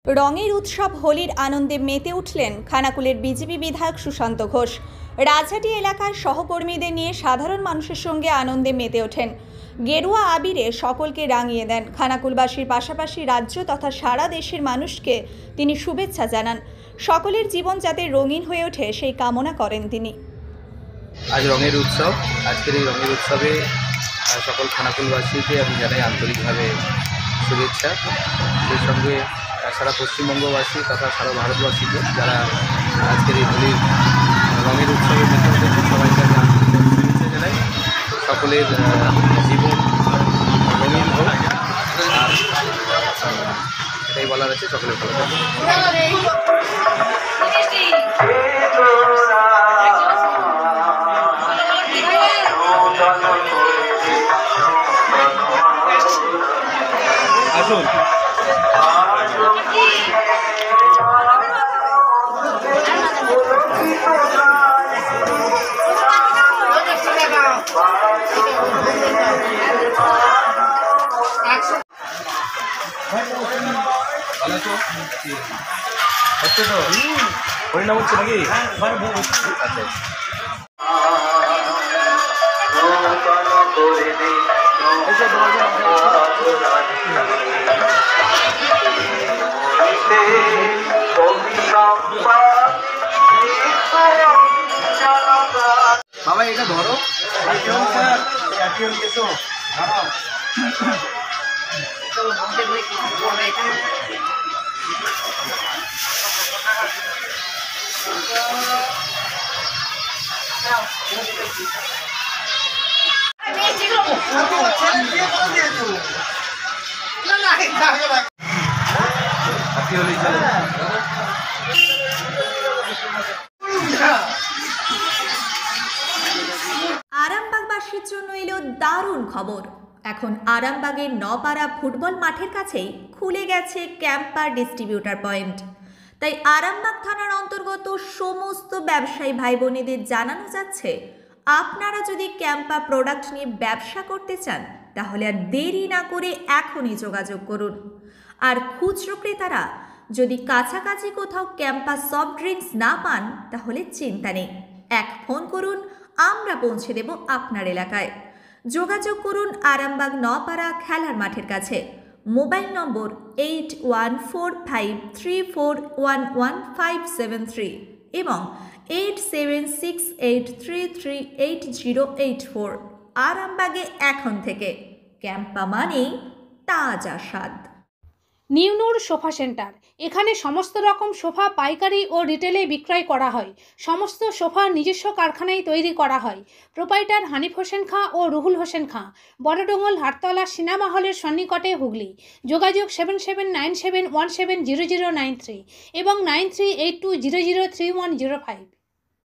রঙের উৎসব হোলির আনন্দে মেতে উঠলেন খানাকুলের বিজেপি বিধায়ক সুশান্ত ঘোষ। রাজহাটি এলাকার সহকর্মীদের নিয়ে সাধারণ মানুষের সঙ্গে আনন্দে মেতে ওঠেন। গেরুয়া আবিরে সকলকে রাঙিয়ে দেন। খানাকুলবাসীর পাশাপাশি রাজ্য তথা সারা দেশের মানুষকে তিনি শুভেচ্ছা জানান। সকলের জীবন যাতে রঙিন হয়ে ওঠে সেই কামনা করেন তিনি। আজ রঙের উৎসব। আজকের এই রঙের উৎসবে সকল খানাকুলবাসীকে আমি জানাই আন্তরিকভাবে শুভেচ্ছা। সেই সঙ্গে সারা পশ্চিমবঙ্গবাসী তথা সারা ভারতবাসীকে যারা আজকের এই হোলির রঙের উৎসবে মেতে উঠেছে সবাইকে আমি আন্তরিকভাবে শুভেচ্ছা জানাই। সকলের জীবন রঙিন হোক, আর এটাই বলার আছে। সকলের ভালো থাকুন। আসুন। হচ্ছে তো হরিনাম হচ্ছে নাকি? আচ্ছা বাবা এটা ধরো। আরামবাগবাসীর জন্য এলো দারুণ খবর। এখন আরামবাগের নপাড়া ফুটবল মাঠের কাছেই খুলে গেছে ক্যাম্পার ডিস্ট্রিবিউটার পয়েন্ট। তাই আরামবাগ থানার অন্তর্গত সমস্ত ব্যবসায়ী ভাই বোনেদের জানানো যাচ্ছে, আপনারা যদি ক্যাম্পা প্রোডাক্ট নিয়ে ব্যবসা করতে চান তাহলে আর দেরি না করে এখনই যোগাযোগ করুন। আর খুচরো ক্রেতারা যদি কাছাকাছি কোথাও ক্যাম্পা সফট ড্রিঙ্কস না পান তাহলে চিন্তা নেই, এক ফোন করুন, আমরা পৌঁছে দেব আপনার এলাকায়। যোগাযোগ করুন আরামবাগ নপাড়া খেলার মাঠের কাছে। মোবাইল নম্বর 814834115573 এবং 8768338084। আরামবাগে এখন থেকে ক্যাম্পা মানেই তাজা স্বাদ। নিউনুর সোফা সেন্টার। এখানে সমস্ত রকম সোফা পাইকারি ও রিটেলে বিক্রয় করা হয়। সমস্ত সোফা নিজস্ব কারখানায় তৈরি করা হয়। প্রোপাইটার হানিফ হোসেন খাঁ ও রুহুল হোসেন খাঁ, বড়ডোঙ্গল হাটতলা সিনেমা হলের সন্নিকটে, হুগলি। যোগাযোগ 7797170093 এবং 9382003105।